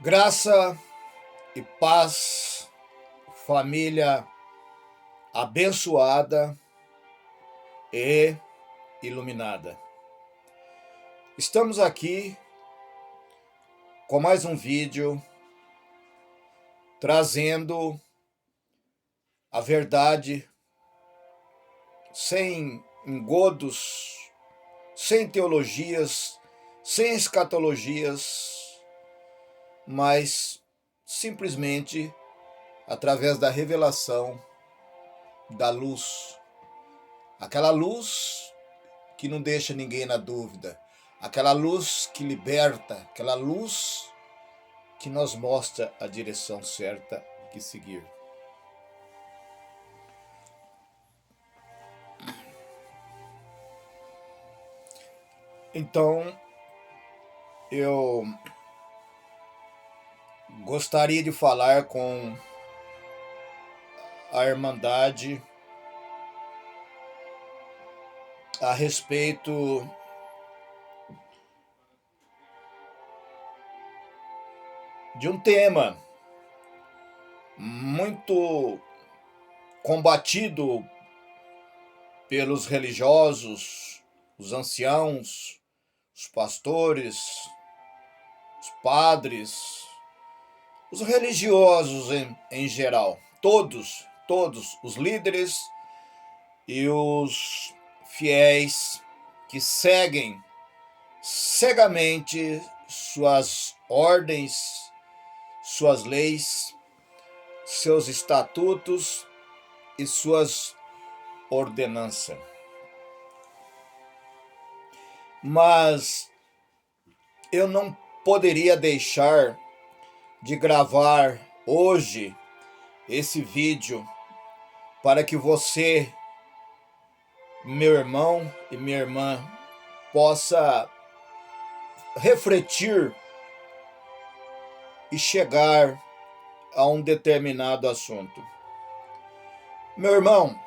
Graça e paz, família abençoada e iluminada. Estamos aqui com mais um vídeo trazendo a verdade sem engodos, sem teologias, sem escatologias, mas simplesmente através da revelação da luz. Aquela luz que não deixa ninguém na dúvida, aquela luz que liberta, aquela luz que nos mostra a direção certa que seguir. Então, eu gostaria de falar com a Irmandade a respeito de um tema muito combatido pelos religiosos, os anciãos, os pastores, os padres, os religiosos em geral, todos os líderes e os fiéis que seguem cegamente suas ordens, suas leis, seus estatutos e suas ordenanças. Mas eu não poderia deixar de gravar hoje esse vídeo para que você, meu irmão e minha irmã, possa refletir e chegar a um determinado assunto. Meu irmão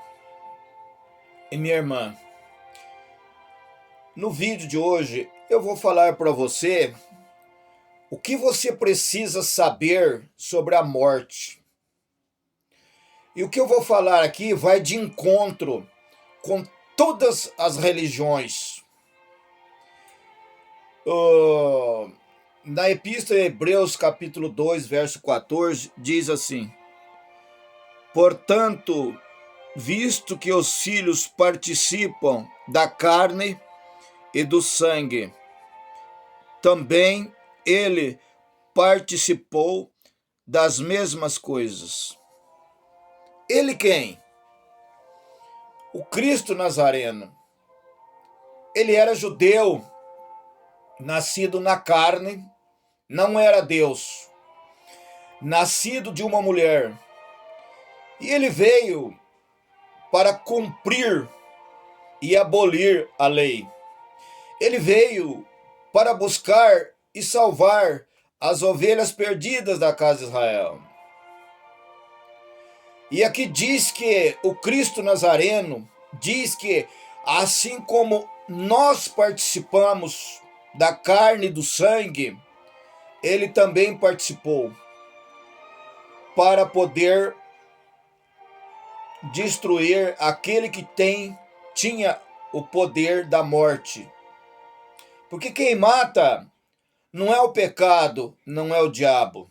e minha irmã, no vídeo de hoje eu vou falar para você o que você precisa saber sobre a morte. E o que eu vou falar aqui vai de encontro com todas as religiões. Na Epístola de Hebreus, capítulo 2, verso 14, diz assim: portanto, visto que os filhos participam da carne e do sangue, também ele participou das mesmas coisas. Ele quem? O Cristo Nazareno. Ele era judeu, nascido na carne, não era Deus, nascido de uma mulher. E ele veio para cumprir e abolir a lei. Ele veio para buscar e salvar as ovelhas perdidas da casa de Israel. E aqui diz que o Cristo Nazareno diz que assim como nós participamos da carne e do sangue, ele também participou para poder destruir aquele que tinha o poder da morte. Porque quem mata não é o pecado, não é o diabo.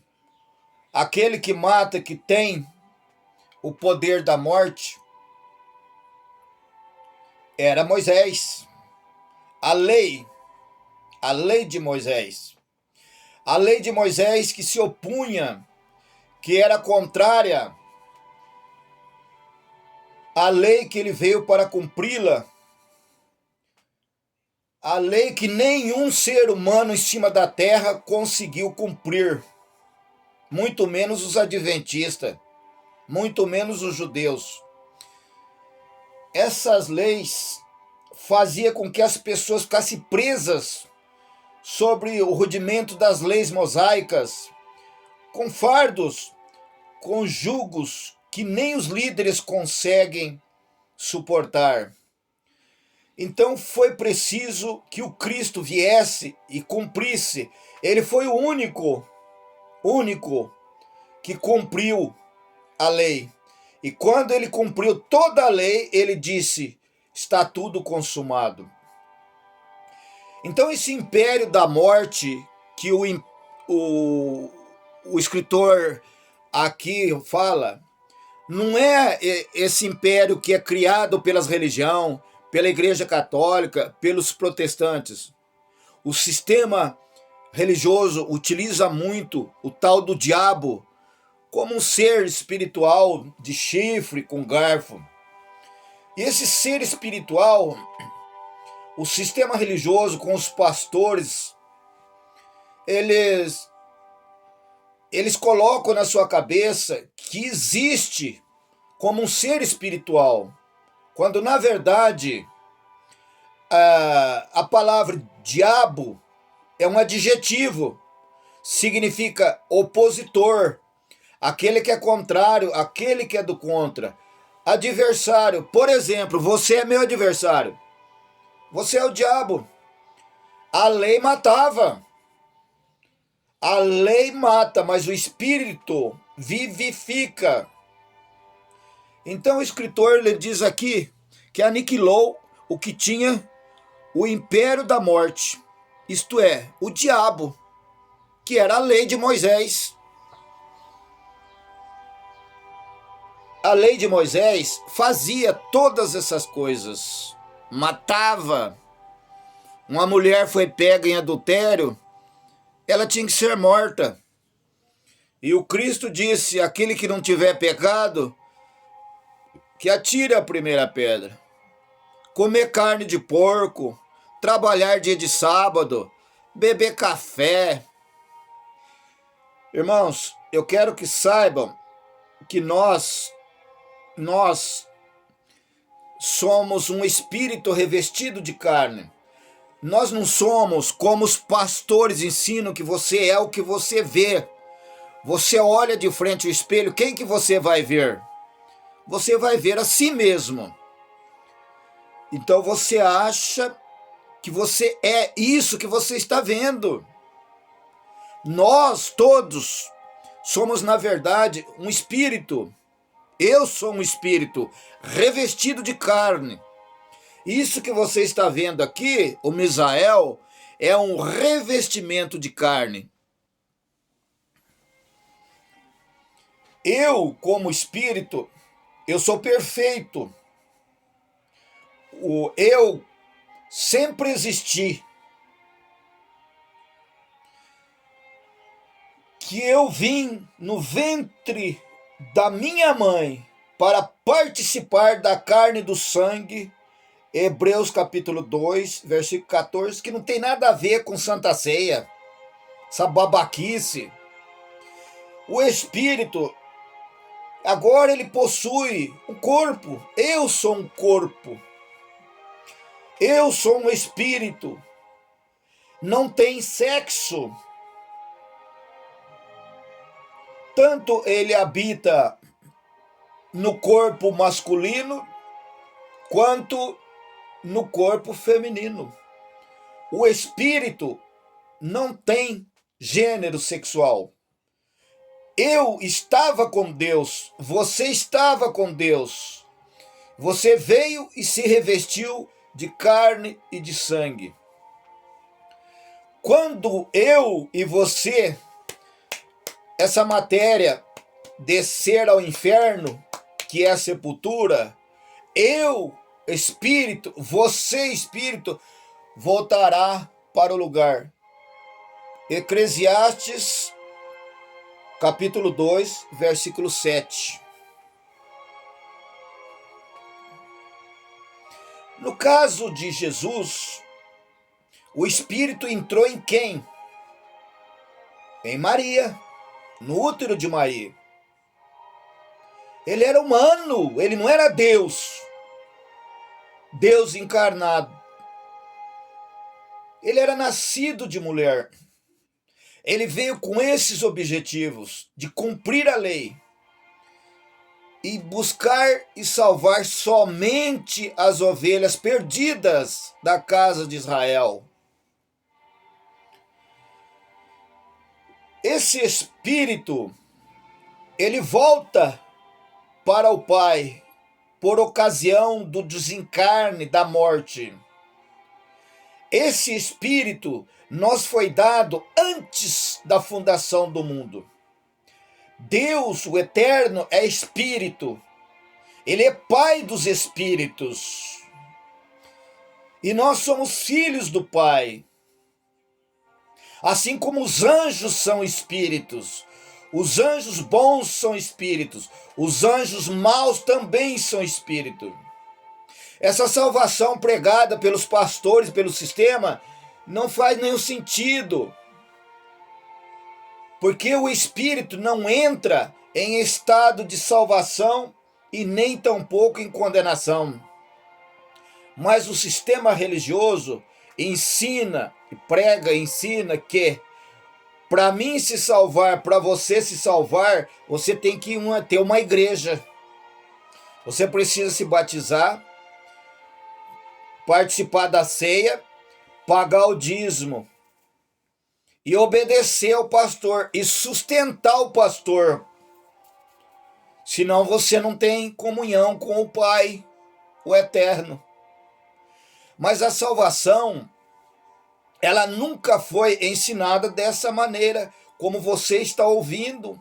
Aquele que mata, que tem o poder da morte, era Moisés. A lei de Moisés. A lei de Moisés que se opunha, que era contrária à lei que ele veio para cumpri-la. A lei que nenhum ser humano em cima da terra conseguiu cumprir. Muito menos os adventistas, muito menos os judeus. Essas leis faziam com que as pessoas ficassem presas sobre o rudimento das leis mosaicas, com fardos, com jugos que nem os líderes conseguem suportar. Então foi preciso que o Cristo viesse e cumprisse. Ele foi o único único que cumpriu a lei. E quando ele cumpriu toda a lei, ele disse: está tudo consumado. Então esse império da morte que o escritor aqui fala, não é esse império que é criado pelas religiões, pela Igreja Católica, pelos protestantes. O sistema religioso utiliza muito o tal do diabo como um ser espiritual de chifre com garfo. E esse ser espiritual, o sistema religioso com os pastores, eles colocam na sua cabeça que existe como um ser espiritual, quando na verdade a palavra diabo é um adjetivo, significa opositor, aquele que é contrário, aquele que é do contra, adversário. Por exemplo, você é meu adversário, você é o diabo. A lei matava, a lei mata, mas o espírito vivifica. Então o escritor ele diz aqui que aniquilou o que tinha o império da morte, isto é, o diabo, que era a lei de Moisés. A lei de Moisés fazia todas essas coisas, matava. Uma mulher foi pega em adultério, ela tinha que ser morta. E o Cristo disse: aquele que não tiver pecado, que atire a primeira pedra. Comer carne de porco, trabalhar dia de sábado, beber café. Irmãos, eu quero que saibam que nós somos um espírito revestido de carne. Nós não somos como os pastores ensinam que você é o que você vê. Você olha de frente ao espelho, quem que você vai ver? Você vai ver a si mesmo. Então você acha que você é isso que você está vendo. Nós todos somos, na verdade, um espírito. Eu sou um espírito revestido de carne. Isso que você está vendo aqui, o Misael, é um revestimento de carne. Eu, como espírito, eu sou perfeito. Eu sempre existi. Que eu vim no ventre da minha mãe para participar da carne e do sangue. Hebreus capítulo 2, versículo 14, que não tem nada a ver com Santa Ceia, essa babaquice. O Espírito, agora ele possui um corpo. Eu sou um corpo. Eu sou um espírito. Não tem sexo. Tanto ele habita no corpo masculino, quanto no corpo feminino. O espírito não tem gênero sexual. Eu estava com Deus, você estava com Deus. Você veio e se revestiu de carne e de sangue. Quando eu e você, essa matéria, descer ao inferno, que é a sepultura, eu, espírito, você, espírito, voltará para o lugar. Eclesiastes, capítulo 2, versículo 7. No caso de Jesus, o Espírito entrou em quem? Em Maria, no útero de Maria. Ele era humano, ele não era Deus. Deus encarnado. Ele era nascido de mulher. Ele veio com esses objetivos de cumprir a lei e buscar e salvar somente as ovelhas perdidas da casa de Israel. esse espírito, ele volta para o Pai por ocasião do desencarne, da morte. Esse espírito nos foi dado antes da fundação do mundo. Deus, o Eterno, é espírito. Ele é Pai dos espíritos. E nós somos filhos do Pai. Assim como os anjos são espíritos. Os anjos bons são espíritos. Os anjos maus também são espíritos. Essa salvação pregada pelos pastores, pelo sistema, não faz nenhum sentido. Porque o espírito não entra em estado de salvação e nem tampouco em condenação. Mas o sistema religioso ensina, ensina que para mim se salvar, para você se salvar, você tem que ter uma igreja. Você precisa se batizar, participar da ceia, pagar o dízimo e obedecer ao pastor e sustentar o pastor. Senão você não tem comunhão com o Pai, o Eterno. Mas a salvação, ela nunca foi ensinada dessa maneira, como você está ouvindo.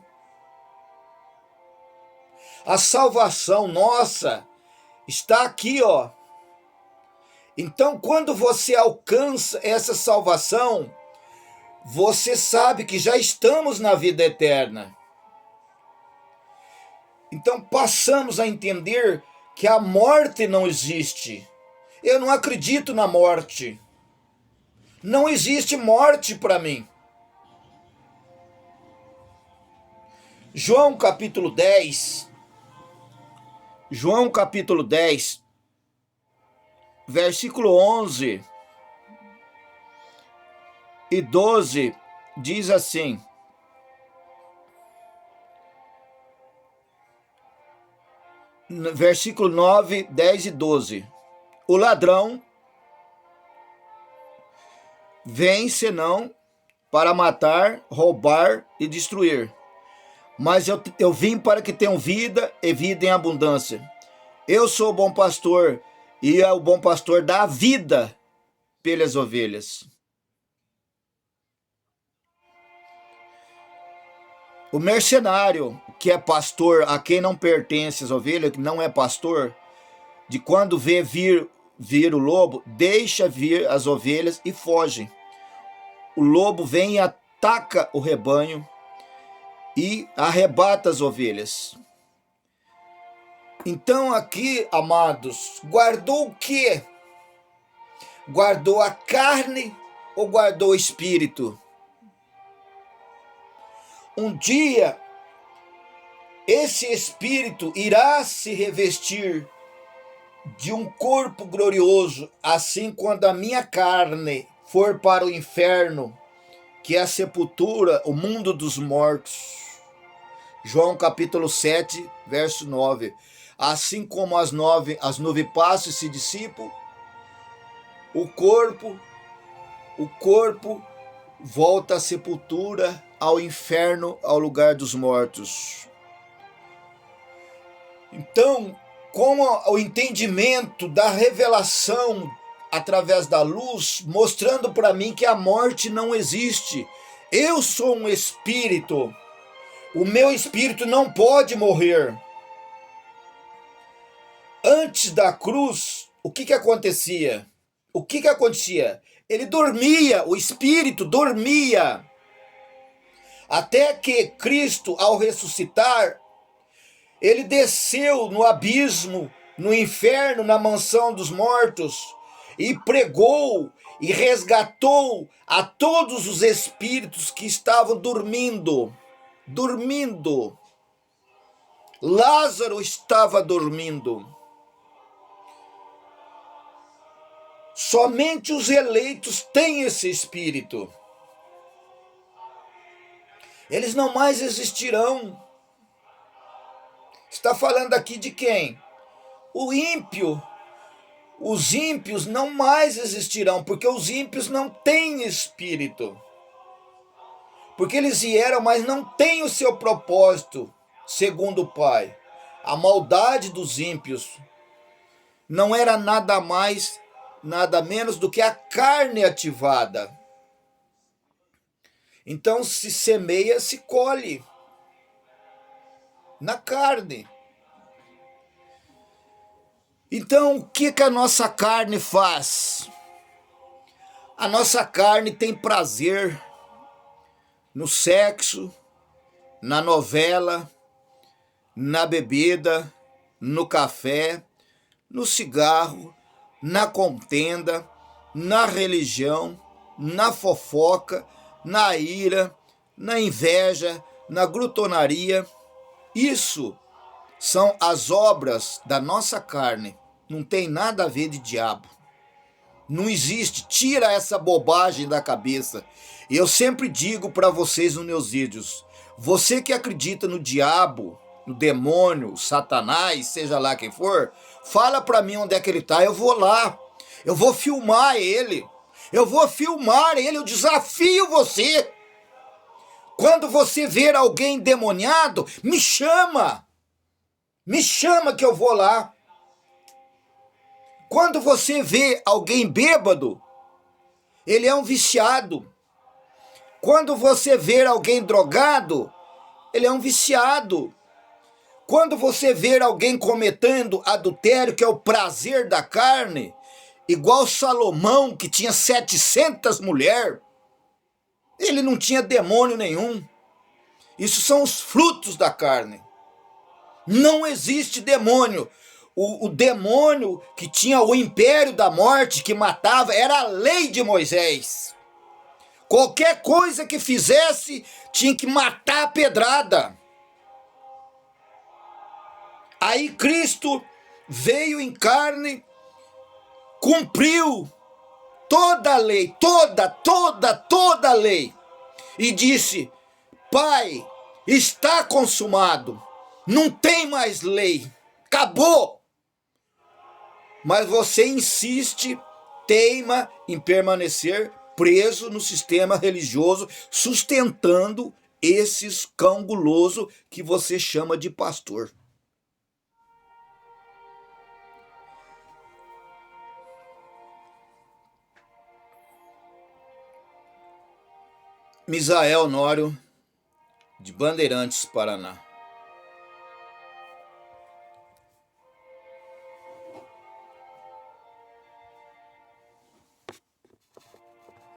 A salvação nossa está aqui, ó. Então, quando você alcança essa salvação, você sabe que já estamos na vida eterna. Então, passamos a entender que a morte não existe. Eu não acredito na morte. Não existe morte para mim. João capítulo 10, versículo 11 e 12, diz assim: versículo 9, 10 e 12. O ladrão vem senão para matar, roubar e destruir. Mas eu vim para que tenham vida e vida em abundância. Eu sou o bom pastor e o bom pastor dá a vida pelas ovelhas. O mercenário, que é pastor, a quem não pertence as ovelhas, que não é pastor, de quando vê vir o lobo, deixa vir as ovelhas e foge. O lobo vem e ataca o rebanho e arrebata as ovelhas. Então aqui, amados, guardou o quê? Guardou a carne ou guardou o espírito? Um dia, esse espírito irá se revestir de um corpo glorioso, assim quando a minha carne for para o inferno, que é a sepultura, o mundo dos mortos. João capítulo 7, verso 9. Assim como as nuvens passam e se dissipam, o corpo volta à sepultura, ao inferno, ao lugar dos mortos. Então, com o entendimento da revelação através da luz, mostrando para mim que a morte não existe. Eu sou um espírito. O meu espírito não pode morrer. Antes da cruz, o que acontecia? Ele dormia, o espírito dormia. Até que Cristo, ao ressuscitar, ele desceu no abismo, no inferno, na mansão dos mortos, e pregou e resgatou a todos os espíritos que estavam dormindo. Lázaro estava dormindo. Somente os eleitos têm esse espírito. Eles não mais existirão. Está falando aqui de quem? O ímpio. Os ímpios não mais existirão, porque os ímpios não têm espírito. Porque eles vieram, mas não têm o seu propósito, segundo o Pai. A maldade dos ímpios não era nada mais, nada menos do que a carne ativada. Então, se semeia, se colhe na carne. Então, o que a nossa carne faz? A nossa carne tem prazer no sexo, na novela, na bebida, no café, no cigarro, na contenda, na religião, na fofoca, na ira, na inveja, na glutonaria. Isso são as obras da nossa carne. Não tem nada a ver de diabo. Não existe. Tira essa bobagem da cabeça. E eu sempre digo para vocês nos meus vídeos, você que acredita no diabo, no demônio, Satanás, seja lá quem for, fala para mim onde é que ele está, eu vou lá. Eu vou filmar ele. Eu vou filmar ele, eu desafio você. Quando você ver alguém endemoniado, me chama. Me chama que eu vou lá. Quando você vê alguém bêbado, ele é um viciado. Quando você vê alguém drogado, ele é um viciado. Quando você vê alguém cometendo adultério, que é o prazer da carne, igual Salomão, que tinha 700 mulheres, ele não tinha demônio nenhum. Isso são os frutos da carne. Não existe demônio. O demônio que tinha o império da morte, que matava, era a lei de Moisés. Qualquer coisa que fizesse, tinha que matar a pedrada. Aí Cristo veio em carne, cumpriu toda a lei, toda a lei. E disse, Pai, está consumado, não tem mais lei, acabou. Mas você insiste, teima em permanecer preso no sistema religioso, sustentando esses cão guloso que você chama de pastor. Misael Nório, de Bandeirantes, Paraná.